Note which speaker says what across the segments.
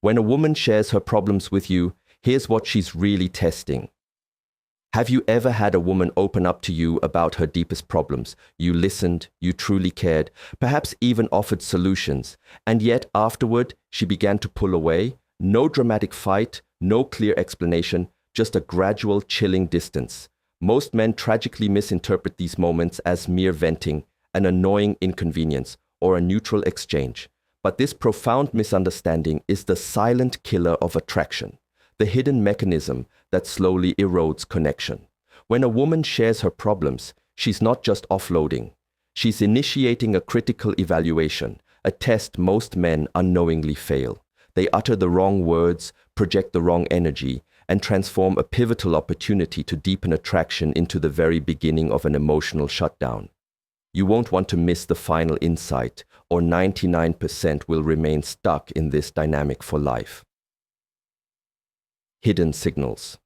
Speaker 1: When a woman shares her problems with you, here's what she's really testing. Have you ever had a woman open up to you about her deepest problems? You listened, you truly cared, perhaps even offered solutions, and yet afterward she began to pull away? No dramatic fight, no clear explanation, just a gradual chilling distance. Most men tragically misinterpret these moments as mere venting, an annoying inconvenience, or a neutral exchange. But this profound misunderstanding is the silent killer of attraction, the hidden mechanism that slowly erodes connection. When a woman shares her problems, she's not just offloading. She's initiating a critical evaluation, a test most men unknowingly fail. They utter the wrong words, project the wrong energy, and transform a pivotal opportunity to deepen attraction into the very beginning of an emotional shutdown. You won't want to miss the final insight, or 99% will remain stuck in this dynamic for life. Hidden signals.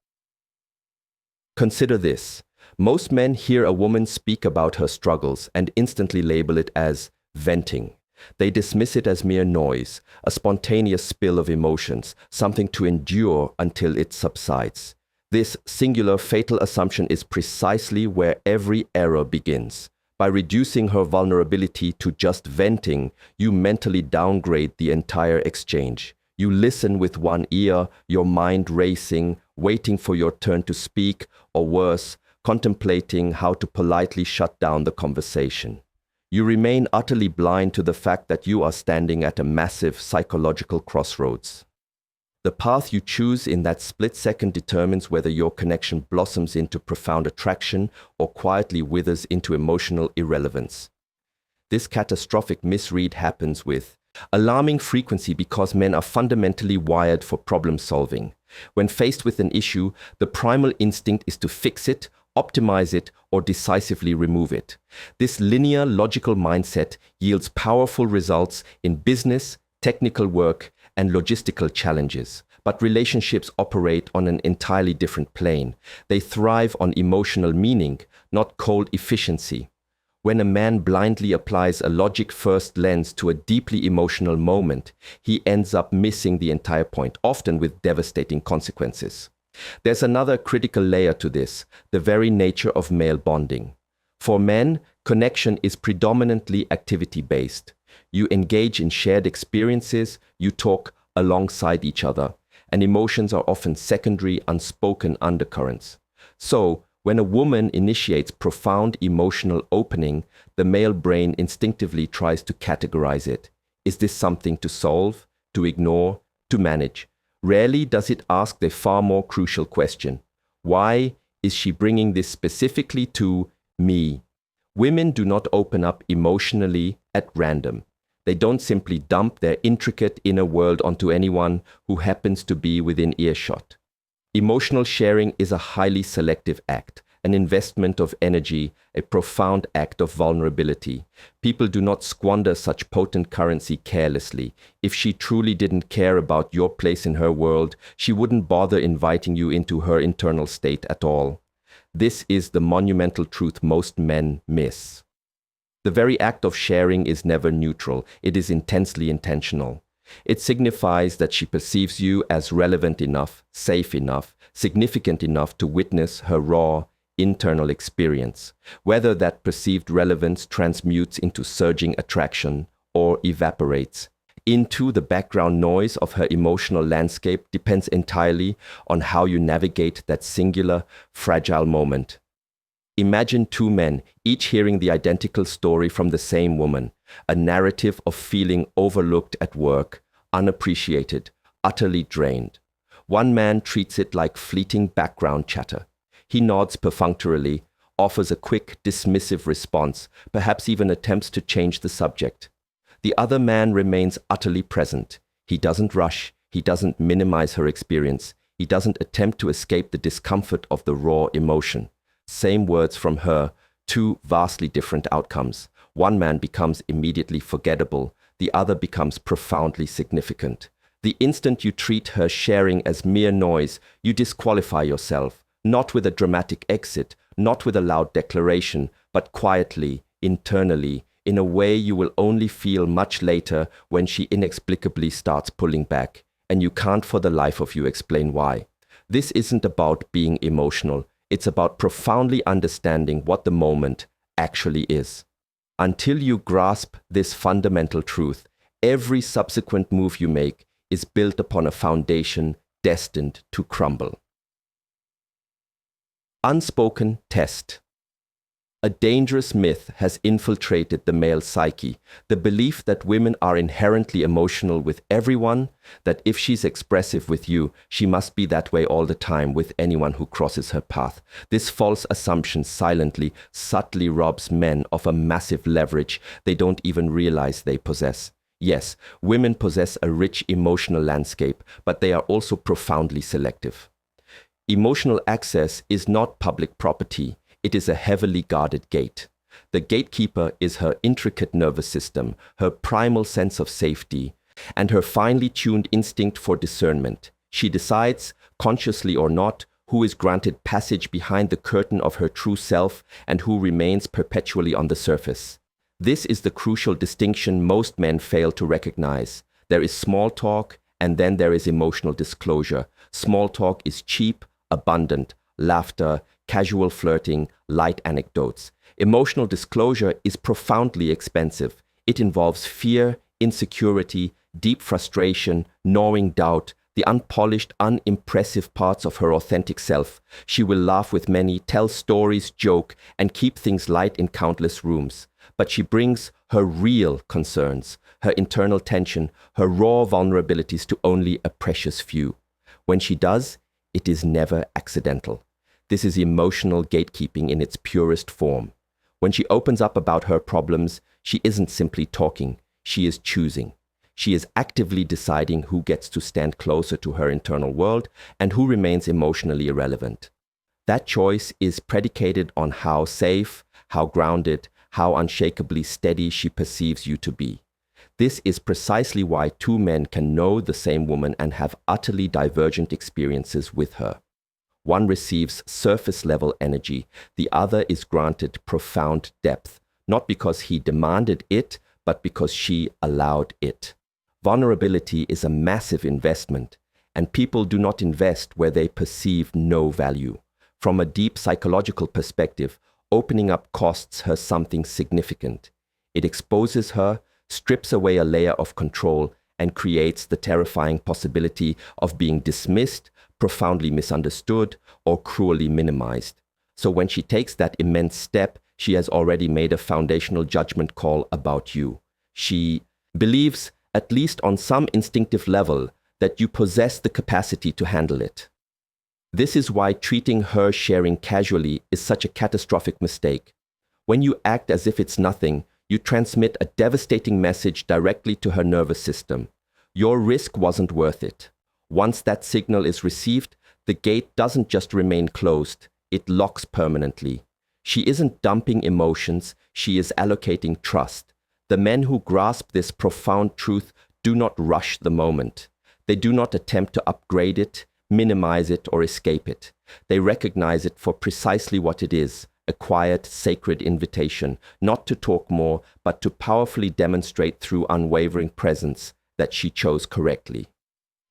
Speaker 1: Consider this. Most men hear a woman speak about her struggles and instantly label it as venting. They dismiss it as mere noise, a spontaneous spill of emotions, something to endure until it subsides. This singular fatal assumption is precisely where every error begins. By reducing her vulnerability to just venting, you mentally downgrade the entire exchange. You listen with one ear, your mind racing, waiting for your turn to speak, or worse, contemplating how to politely shut down the conversation. You remain utterly blind to the fact that you are standing at a massive psychological crossroads. The path you choose in that split second determines whether your connection blossoms into profound attraction or quietly withers into emotional irrelevance. This catastrophic misread happens with alarming frequency because men are fundamentally wired for problem solving. When faced with an issue, the primal instinct is to fix it, optimize it, or decisively remove it. This linear, logical mindset yields powerful results in business, technical work, and logistical challenges. But relationships operate on an entirely different plane. They thrive on emotional meaning, not cold efficiency. When a man blindly applies a logic-first lens to a deeply emotional moment, he ends up missing the entire point, often with devastating consequences. There's another critical layer to this, the very nature of male bonding. For men, connection is predominantly activity-based. You engage in shared experiences, you talk alongside each other, and emotions are often secondary, unspoken undercurrents. So, when a woman initiates profound emotional opening, the male brain instinctively tries to categorize it. Is this something to solve, to ignore, to manage? Rarely does it ask the far more crucial question: why is she bringing this specifically to me? Women do not open up emotionally at random. They don't simply dump their intricate inner world onto anyone who happens to be within earshot. Emotional sharing is a highly selective act, an investment of energy, a profound act of vulnerability. People do not squander such potent currency carelessly. If she truly didn't care about your place in her world, she wouldn't bother inviting you into her internal state at all. This is the monumental truth most men miss. The very act of sharing is never neutral. It is intensely intentional. It signifies that she perceives you as relevant enough, safe enough, significant enough to witness her raw, internal experience. Whether that perceived relevance transmutes into surging attraction or evaporates into the background noise of her emotional landscape depends entirely on how you navigate that singular, fragile moment. Imagine two men, each hearing the identical story from the same woman, a narrative of feeling overlooked at work, unappreciated, utterly drained. One man treats it like fleeting background chatter. He nods perfunctorily, offers a quick, dismissive response, perhaps even attempts to change the subject. The other man remains utterly present. He doesn't rush, he doesn't minimize her experience, he doesn't attempt to escape the discomfort of the raw emotion. Same words from her, two vastly different outcomes. One man becomes immediately forgettable, the other becomes profoundly significant. The instant you treat her sharing as mere noise, you disqualify yourself, not with a dramatic exit, not with a loud declaration, but quietly, internally, in a way you will only feel much later when she inexplicably starts pulling back. and you can't for the life of you explain why. This isn't about being emotional, it's about profoundly understanding what the moment actually is. Until you grasp this fundamental truth, every subsequent move you make is built upon a foundation destined to crumble. Unspoken test. A dangerous myth has infiltrated the male psyche, the belief that women are inherently emotional with everyone, that if she's expressive with you, she must be that way all the time with anyone who crosses her path. This false assumption silently, subtly robs men of a massive leverage they don't even realize they possess. Yes, women possess a rich emotional landscape, but they are also profoundly selective. Emotional access is not public property. It is a heavily guarded gate. The gatekeeper is her intricate nervous system, her primal sense of safety, and her finely tuned instinct for discernment. She decides, consciously or not, who is granted passage behind the curtain of her true self and who remains perpetually on the surface. This is the crucial distinction most men fail to recognize. There is small talk, and then there is emotional disclosure. Small talk is cheap, abundant, laughter, casual flirting, light anecdotes. Emotional disclosure is profoundly expensive. It involves fear, insecurity, deep frustration, gnawing doubt, the unpolished, unimpressive parts of her authentic self. She will laugh with many, tell stories, joke, and keep things light in countless rooms. But she brings her real concerns, her internal tension, her raw vulnerabilities to only a precious few. When she does, it is never accidental. This is emotional gatekeeping in its purest form. When she opens up about her problems, she isn't simply talking, she is choosing. She is actively deciding who gets to stand closer to her internal world and who remains emotionally irrelevant. That choice is predicated on how safe, how grounded, how unshakably steady she perceives you to be. This is precisely why two men can know the same woman and have utterly divergent experiences with her. One receives surface-level energy, the other is granted profound depth, not because he demanded it, but because she allowed it. Vulnerability is a massive investment, and people do not invest where they perceive no value. From a deep psychological perspective, opening up costs her something significant. It exposes her, strips away a layer of control, and creates the terrifying possibility of being dismissed, profoundly misunderstood, or cruelly minimized. So when she takes that immense step, she has already made a foundational judgment call about you. She believes, at least on some instinctive level, that you possess the capacity to handle it. This is why treating her sharing casually is such a catastrophic mistake. When you act as if it's nothing, you transmit a devastating message directly to her nervous system. Your risk wasn't worth it. Once that signal is received, the gate doesn't just remain closed, it locks permanently. She isn't dumping emotions, she is allocating trust. The men who grasp this profound truth do not rush the moment. They do not attempt to upgrade it, minimize it, or escape it. They recognize it for precisely what it is, a quiet, sacred invitation, not to talk more, but to powerfully demonstrate through unwavering presence that she chose correctly.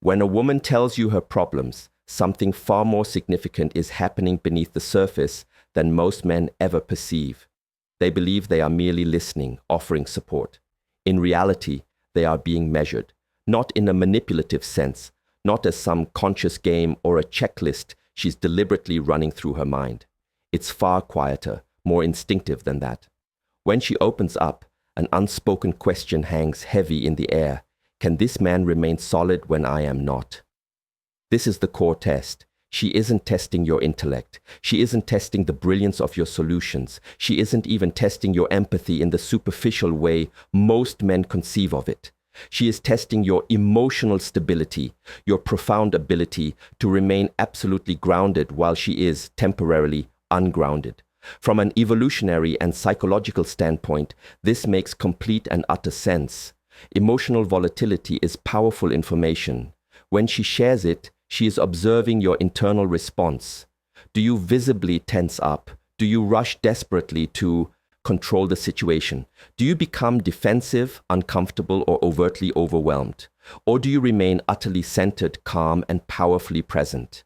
Speaker 1: When a woman tells you her problems, something far more significant is happening beneath the surface than most men ever perceive. They believe they are merely listening, offering support. In reality, they are being measured, not in a manipulative sense, not as some conscious game or a checklist she's deliberately running through her mind. It's far quieter, more instinctive than that. When she opens up, an unspoken question hangs heavy in the air. Can this man remain solid when I am not? This is the core test. She isn't testing your intellect. She isn't testing the brilliance of your solutions. She isn't even testing your empathy in the superficial way most men conceive of it. She is testing your emotional stability, your profound ability to remain absolutely grounded while she is temporarily ungrounded. From an evolutionary and psychological standpoint, this makes complete and utter sense. Emotional volatility is powerful information. When she shares it, she is observing your internal response. Do you visibly tense up? Do you rush desperately to control the situation? Do you become defensive, uncomfortable, or overtly overwhelmed? Or do you remain utterly centered, calm, and powerfully present?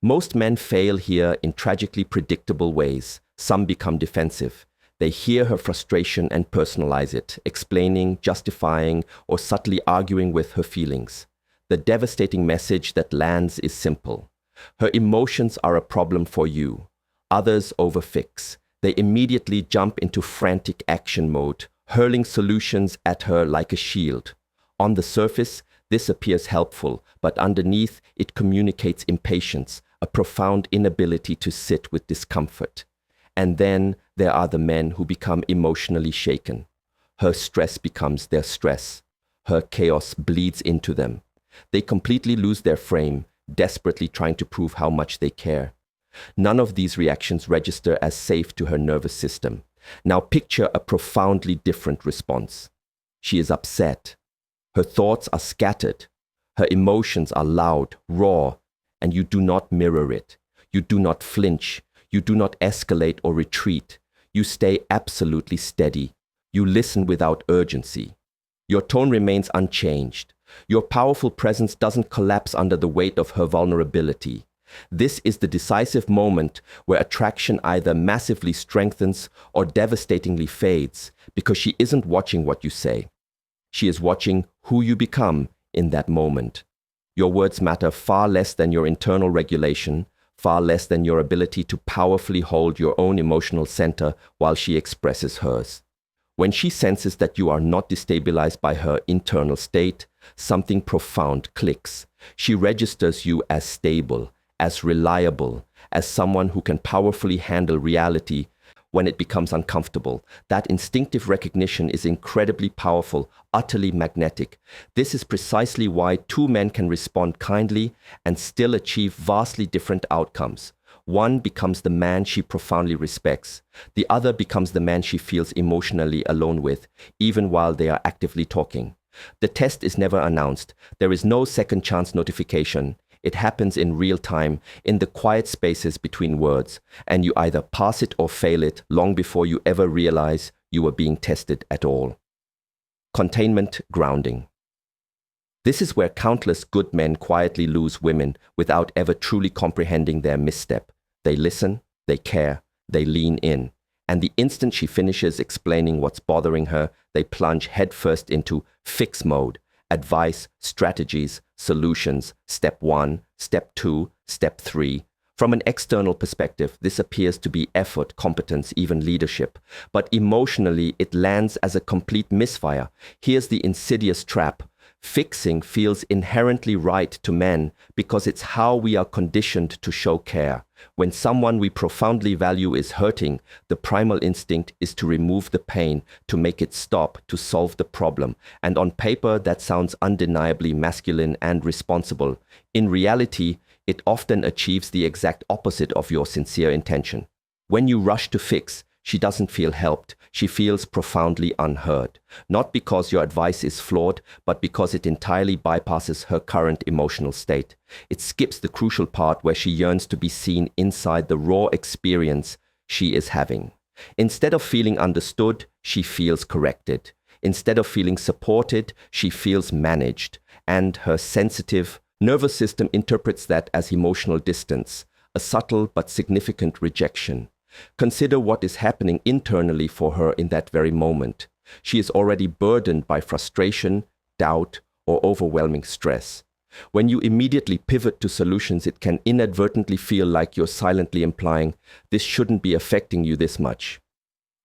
Speaker 1: Most men fail here in tragically predictable ways. Some become defensive. They hear her frustration and personalize it, explaining, justifying, or subtly arguing with her feelings. The devastating message that lands is simple. Her emotions are a problem for you. Others overfix. They immediately jump into frantic action mode, hurling solutions at her like a shield. On the surface, this appears helpful, but underneath it communicates impatience, a profound inability to sit with discomfort. And then there are the men who become emotionally shaken. Her stress becomes their stress. Her chaos bleeds into them. They completely lose their frame, desperately trying to prove how much they care. None of these reactions register as safe to her nervous system. Now picture a profoundly different response. She is upset. Her thoughts are scattered. Her emotions are loud, raw, and you do not mirror it. You do not flinch. You do not escalate or retreat. You stay absolutely steady. You listen without urgency. Your tone remains unchanged. Your powerful presence doesn't collapse under the weight of her vulnerability. This is the decisive moment where attraction either massively strengthens or devastatingly fades, because she isn't watching what you say. She is watching who you become in that moment. Your words matter far less than your internal regulation, far less than your ability to powerfully hold your own emotional center while she expresses hers. When she senses that you are not destabilized by her internal state, something profound clicks. She registers you as stable, as reliable, as someone who can powerfully handle reality when it becomes uncomfortable. That instinctive recognition is incredibly powerful, utterly magnetic. This is precisely why two men can respond kindly and still achieve vastly different outcomes. One becomes the man she profoundly respects. The other becomes the man she feels emotionally alone with, even while they are actively talking. The test is never announced. There is no second chance notification. It happens in real time, in the quiet spaces between words, and you either pass it or fail it long before you ever realize you are being tested at all. Containment grounding. This is where countless good men quietly lose women without ever truly comprehending their misstep. They listen, they care, they lean in, and the instant she finishes explaining what's bothering her, they plunge headfirst into fix mode. Advice, strategies, solutions, step 1, step 2, step 3. From an external perspective, this appears to be effort, competence, even leadership. But emotionally, it lands as a complete misfire. Here's the insidious trap. Fixing feels inherently right to men because it's how we are conditioned to show care. When someone we profoundly value is hurting, the primal instinct is to remove the pain, to make it stop, to solve the problem. And on paper, that sounds undeniably masculine and responsible. In reality, it often achieves the exact opposite of your sincere intention. When you rush to fix, she doesn't feel helped. She feels profoundly unheard. Not because your advice is flawed, but because it entirely bypasses her current emotional state. It skips the crucial part where she yearns to be seen inside the raw experience she is having. Instead of feeling understood, she feels corrected. Instead of feeling supported, she feels managed. And her sensitive nervous system interprets that as emotional distance, a subtle but significant rejection. Consider what is happening internally for her in that very moment. She is already burdened by frustration, doubt, or overwhelming stress. When you immediately pivot to solutions, it can inadvertently feel like you're silently implying, this shouldn't be affecting you this much.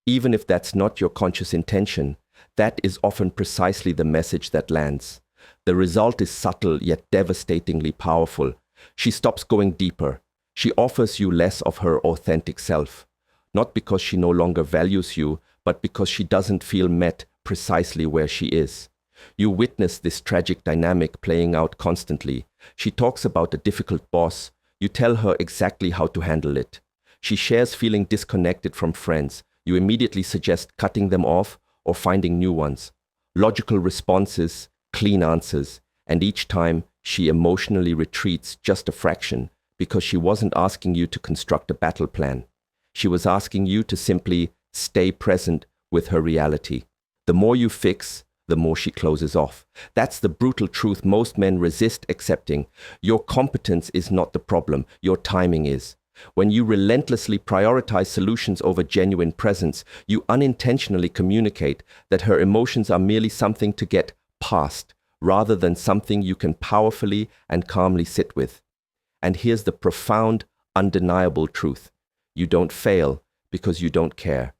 Speaker 1: Even if that's not your conscious intention, that is often precisely the message that lands. The result is subtle yet devastatingly powerful. She stops going deeper. She offers you less of her authentic self, not because she no longer values you, but because she doesn't feel met precisely where she is. You witness this tragic dynamic playing out constantly. She talks about a difficult boss. You tell her exactly how to handle it. She shares feeling disconnected from friends. You immediately suggest cutting them off or finding new ones. Logical responses, clean answers, and each time she emotionally retreats just a fraction, because she wasn't asking you to construct a battle plan. She was asking you to simply stay present with her reality. The more you fix, the more she closes off. That's the brutal truth most men resist accepting. Your competence is not the problem, your timing is. When you relentlessly prioritize solutions over genuine presence, you unintentionally communicate that her emotions are merely something to get past, rather than something you can powerfully and calmly sit with. And here's the profound, undeniable truth. You don't fail because you don't care.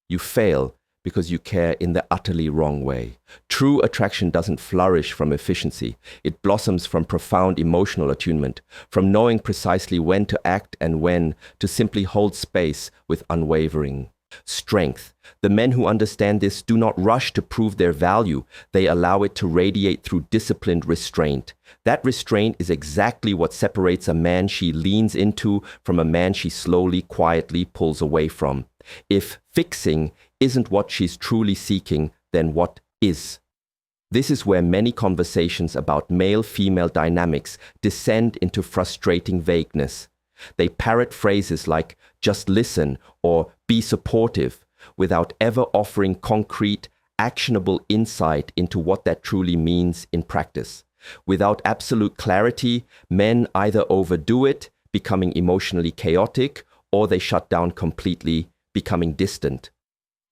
Speaker 1: You fail because you care in the utterly wrong way. True attraction doesn't flourish from efficiency. It blossoms from profound emotional attunement, from knowing precisely when to act and when to simply hold space with unwavering strength. The men who understand this do not rush to prove their value. They allow it to radiate through disciplined restraint. That restraint is exactly what separates a man she leans into from a man she slowly, quietly pulls away from. If fixing isn't what she's truly seeking, then what is? This is where many conversations about male-female dynamics descend into frustrating vagueness. They parrot phrases like, just listen, or be supportive, without ever offering concrete, actionable insight into what that truly means in practice. Without absolute clarity, men either overdo it, becoming emotionally chaotic, or they shut down completely, becoming distant.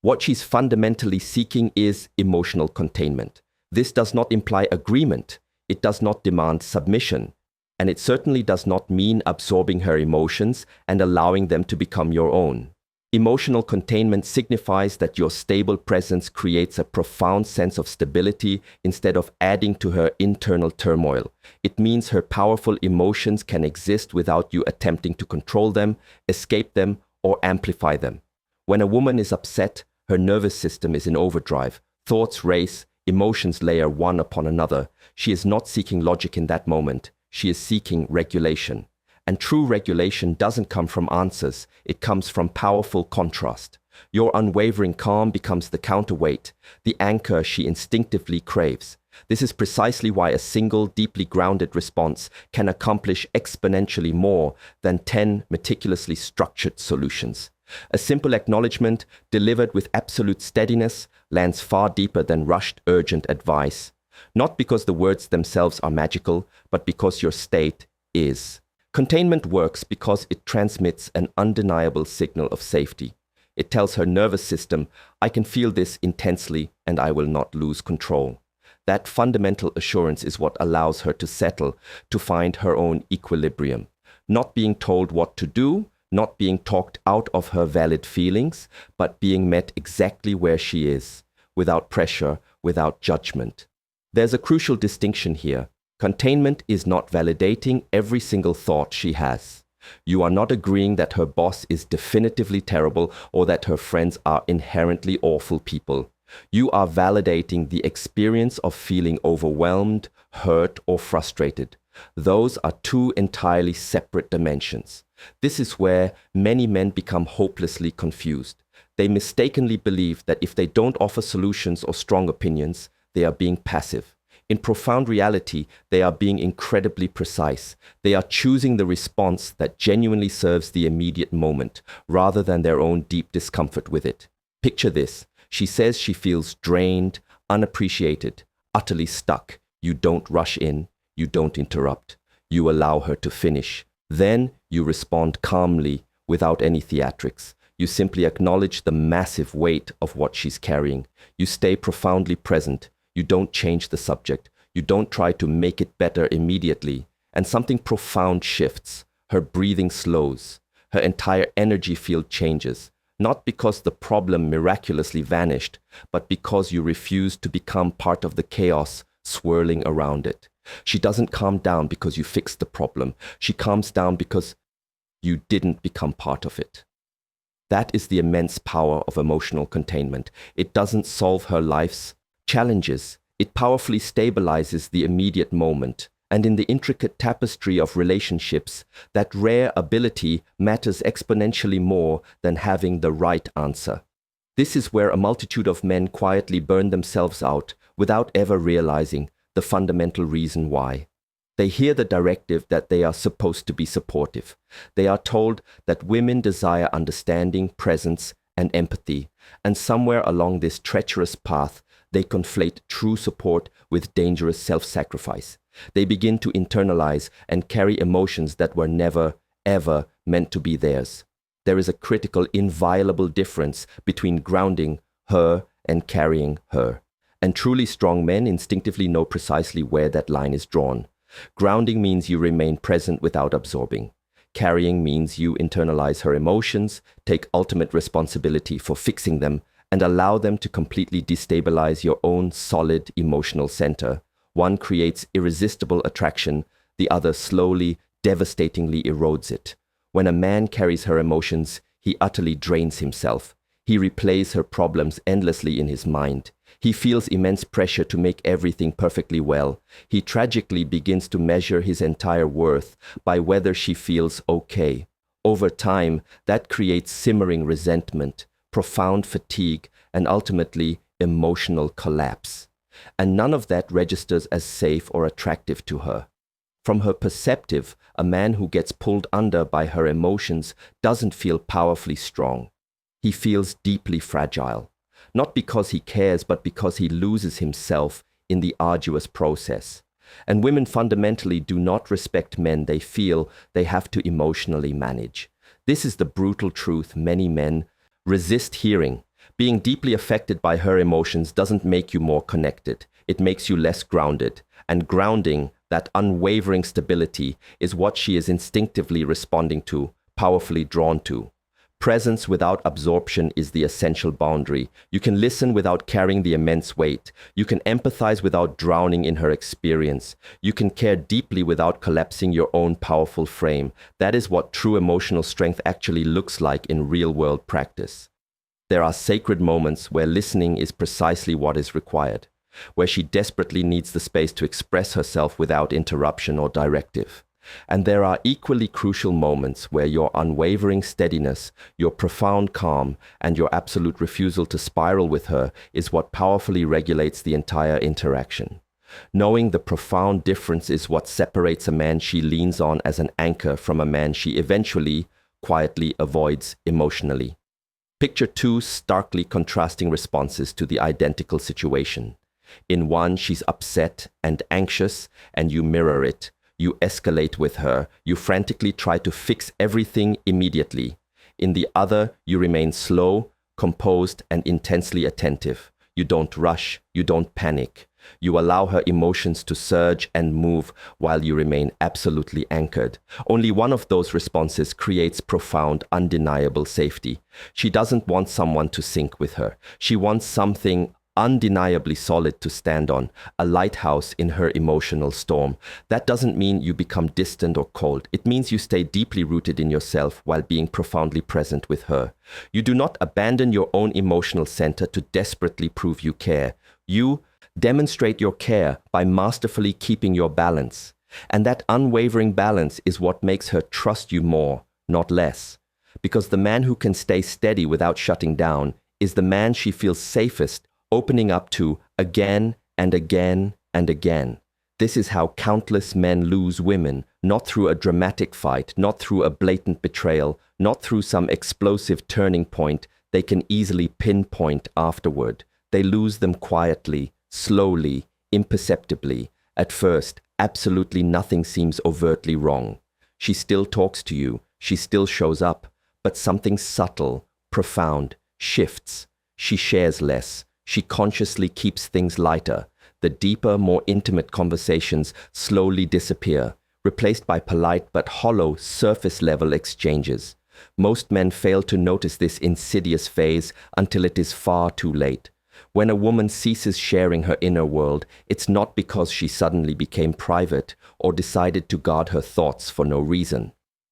Speaker 1: What she's fundamentally seeking is emotional containment. This does not imply agreement. It does not demand submission. And it certainly does not mean absorbing her emotions and allowing them to become your own. Emotional containment signifies that your stable presence creates a profound sense of stability instead of adding to her internal turmoil. It means her powerful emotions can exist without you attempting to control them, escape them, or amplify them. When a woman is upset, her nervous system is in overdrive. Thoughts race, emotions layer one upon another. She is not seeking logic in that moment. She is seeking regulation. And true regulation doesn't come from answers. It comes from powerful contrast. Your unwavering calm becomes the counterweight, the anchor she instinctively craves. This is precisely why a single, deeply grounded response can accomplish exponentially more than 10 meticulously structured solutions. A simple acknowledgement, delivered with absolute steadiness, lands far deeper than rushed, urgent advice. Not because the words themselves are magical, but because your state is. Containment works because it transmits an undeniable signal of safety. It tells her nervous system, I can feel this intensely and I will not lose control. That fundamental assurance is what allows her to settle, to find her own equilibrium. Not being told what to do, not being talked out of her valid feelings, but being met exactly where she is, without pressure, without judgment. There's a crucial distinction here. Containment is not validating every single thought she has. You are not agreeing that her boss is definitively terrible or that her friends are inherently awful people. You are validating the experience of feeling overwhelmed, hurt, or frustrated. Those are two entirely separate dimensions. This is where many men become hopelessly confused. They mistakenly believe that if they don't offer solutions or strong opinions, they are being passive. In profound reality, they are being incredibly precise. They are choosing the response that genuinely serves the immediate moment, rather than their own deep discomfort with it. Picture this. She says she feels drained, unappreciated, utterly stuck. You don't rush in. You don't interrupt. You allow her to finish. Then you respond calmly, without any theatrics. You simply acknowledge the massive weight of what she's carrying. You stay profoundly present. You don't change the subject. You don't try to make it better immediately. And something profound shifts. Her breathing slows. Her entire energy field changes. Not because the problem miraculously vanished, but because you refuse to become part of the chaos swirling around it. She doesn't calm down because you fixed the problem. She calms down because you didn't become part of it. That is the immense power of emotional containment. It doesn't solve her life's challenges. It powerfully stabilizes the immediate moment. And in the intricate tapestry of relationships, that rare ability matters exponentially more than having the right answer. This is where a multitude of men quietly burn themselves out without ever realizing the fundamental reason why. They hear the directive that they are supposed to be supportive. They are told that women desire understanding, presence, and empathy. And somewhere along this treacherous path, They conflate true support with dangerous self-sacrifice. They begin to internalize and carry emotions that were never, ever meant to be theirs. There is a critical, inviolable difference between grounding her and carrying her. And truly strong men instinctively know precisely where that line is drawn. Grounding means you remain present without absorbing. Carrying means you internalize her emotions, take ultimate responsibility for fixing them, and allow them to completely destabilize your own solid emotional center. One creates irresistible attraction, the other slowly, devastatingly erodes it. When a man carries her emotions, he utterly drains himself. He replays her problems endlessly in his mind. He feels immense pressure to make everything perfectly well. He tragically begins to measure his entire worth by whether she feels okay. Over time, that creates simmering resentment, profound fatigue, and ultimately emotional collapse. And none of that registers as safe or attractive to her. From her perspective, a man who gets pulled under by her emotions doesn't feel powerfully strong. He feels deeply fragile. Not because he cares, but because he loses himself in the arduous process. And women fundamentally do not respect men they feel they have to emotionally manage. This is the brutal truth many men resist hearing. Being deeply affected by her emotions doesn't make you more connected. It makes you less grounded. And grounding, that unwavering stability, is what she is instinctively responding to, powerfully drawn to. Presence without absorption is the essential boundary. You can listen without carrying the immense weight. You can empathize without drowning in her experience. You can care deeply without collapsing your own powerful frame. That is what true emotional strength actually looks like in real-world practice. There are sacred moments where listening is precisely what is required, where she desperately needs the space to express herself without interruption or directive. And there are equally crucial moments where your unwavering steadiness, your profound calm, and your absolute refusal to spiral with her is what powerfully regulates the entire interaction. Knowing the profound difference is what separates a man she leans on as an anchor from a man she eventually, quietly avoids emotionally. Picture two starkly contrasting responses to the identical situation. In one, she's upset and anxious, and you mirror it. You escalate with her. You frantically try to fix everything immediately. In the other, you remain slow, composed, and intensely attentive. You don't rush. You don't panic. You allow her emotions to surge and move while you remain absolutely anchored. Only one of those responses creates profound, undeniable safety. She doesn't want someone to sink with her. She wants something undeniably solid to stand on, a lighthouse in her emotional storm. That doesn't mean you become distant or cold. It means you stay deeply rooted in yourself while being profoundly present with her. You do not abandon your own emotional center to desperately prove you care. You demonstrate your care by masterfully keeping your balance. And that unwavering balance is what makes her trust you more, not less. Because the man who can stay steady without shutting down is the man she feels safest opening up to again and again and again. This is how countless men lose women, not through a dramatic fight, not through a blatant betrayal, not through some explosive turning point they can easily pinpoint afterward. They lose them quietly, slowly, imperceptibly. At first, absolutely nothing seems overtly wrong. She still talks to you, she still shows up, but something subtle, profound, shifts. She shares less. She consciously keeps things lighter. The deeper, more intimate conversations slowly disappear, replaced by polite but hollow, surface-level exchanges. Most men fail to notice this insidious phase until it is far too late. When a woman ceases sharing her inner world, it's not because she suddenly became private or decided to guard her thoughts for no reason.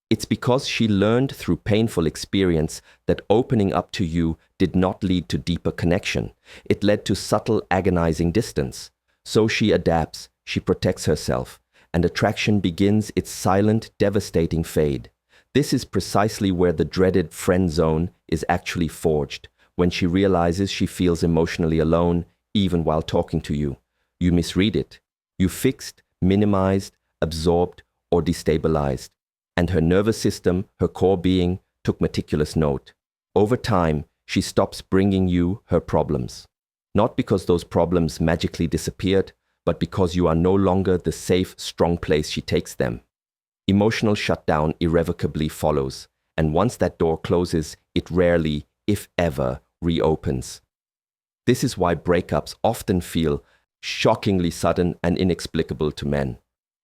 Speaker 1: It's because she learned through painful experience that opening up to you did not lead to deeper connection. It led to subtle, agonizing distance. So she adapts, she protects herself, and attraction begins its silent, devastating fade. This is precisely where the dreaded friend zone is actually forged, when she realizes she feels emotionally alone, even while talking to you. You misread it. You fixed, minimized, absorbed, or destabilized. And her nervous system, her core being, took meticulous note. Over time, she stops bringing you her problems. Not because those problems magically disappeared, but because you are no longer the safe, strong place she takes them. Emotional shutdown irrevocably follows, and once that door closes, it rarely, if ever, reopens. This is why breakups often feel shockingly sudden and inexplicable to men.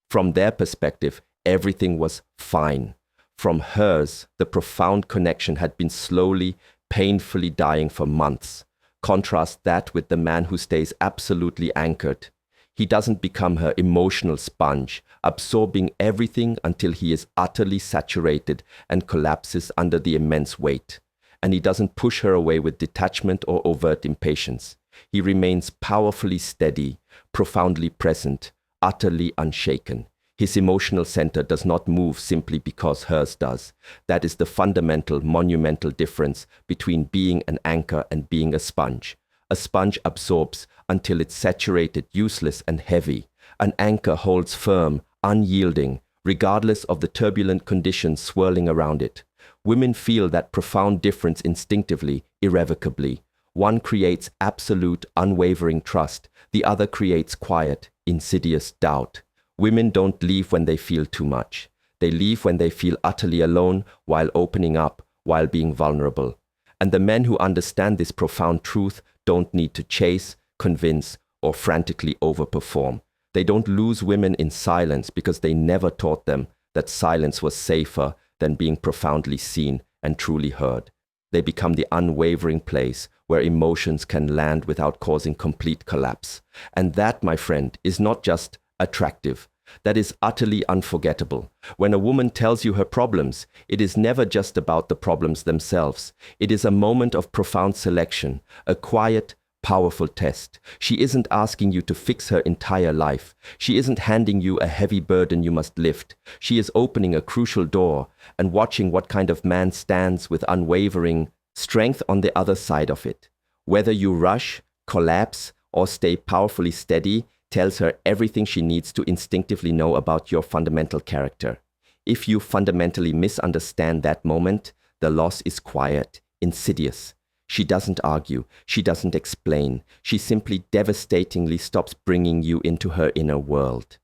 Speaker 1: From their perspective, everything was fine. From hers, the profound connection had been slowly, painfully dying for months. Contrast that with the man who stays absolutely anchored. He doesn't become her emotional sponge, absorbing everything until he is utterly saturated and collapses under the immense weight. And he doesn't push her away with detachment or overt impatience. He remains powerfully steady, profoundly present, utterly unshaken. His emotional center does not move simply because hers does. That is the fundamental, monumental difference between being an anchor and being a sponge. A sponge absorbs until it's saturated, useless, and heavy. An anchor holds firm, unyielding, regardless of the turbulent conditions swirling around it. Women feel that profound difference instinctively, irrevocably. One creates absolute, unwavering trust. The other creates quiet, insidious doubt. Women don't leave when they feel too much. They leave when they feel utterly alone, while opening up, while being vulnerable. And the men who understand this profound truth don't need to chase, convince, or frantically overperform. They don't lose women in silence because they never taught them that silence was safer than being profoundly seen and truly heard. They become the unwavering place where emotions can land without causing complete collapse. And that, my friend, is not just attractive. That is utterly unforgettable. When a woman tells you her problems, it is never just about the problems themselves. It is a moment of profound selection, a quiet, powerful test. She isn't asking you to fix her entire life. She isn't handing you a heavy burden you must lift. She is opening a crucial door and watching what kind of man stands with unwavering strength on the other side of it. Whether you rush, collapse, or stay powerfully steady tells her everything she needs to instinctively know about your fundamental character. If you fundamentally misunderstand that moment, the loss is quiet, insidious. She doesn't argue, she doesn't explain, she simply devastatingly stops bringing you into her inner world.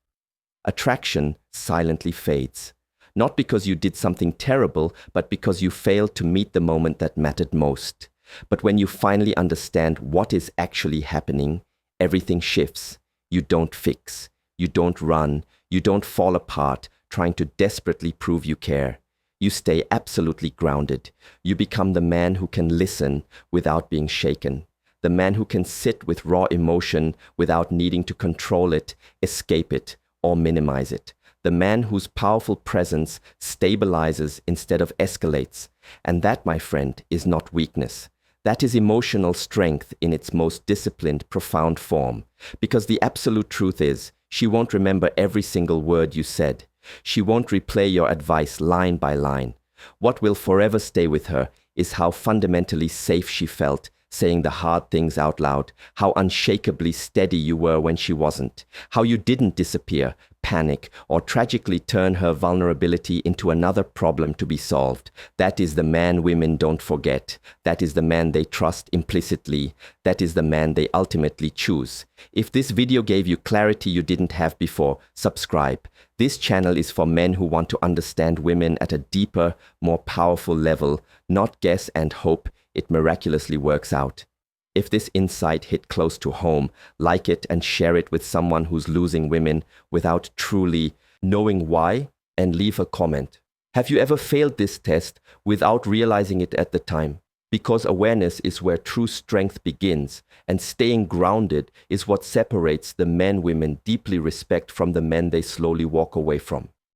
Speaker 1: Attraction silently fades, not because you did something terrible, but because you failed to meet the moment that mattered most. But when you finally understand what is actually happening, everything shifts. You don't fix, you don't run, you don't fall apart trying to desperately prove you care. You stay absolutely grounded. You become the man who can listen without being shaken. The man who can sit with raw emotion without needing to control it, escape it, or minimize it. The man whose powerful presence stabilizes instead of escalates. And that, my friend, is not weakness. That is emotional strength in its most disciplined, profound form. Because the absolute truth is, she won't remember every single word you said. She won't replay your advice line by line. What will forever stay with her is how fundamentally safe she felt saying the hard things out loud, how unshakably steady you were when she wasn't, how you didn't disappear, panic, or tragically turn her vulnerability into another problem to be solved. That is the man women don't forget. That is the man they trust implicitly. That is the man they ultimately choose. If this video gave you clarity you didn't have before, subscribe. This channel is for men who want to understand women at a deeper, more powerful level, not guess and hope it miraculously works out. If this insight hit close to home, like it and share it with someone who's losing women without truly knowing why, and leave a comment. Have you ever failed this test without realizing it at the time? Because awareness is where true strength begins, and staying grounded is what separates the men women deeply respect from the men they slowly walk away from.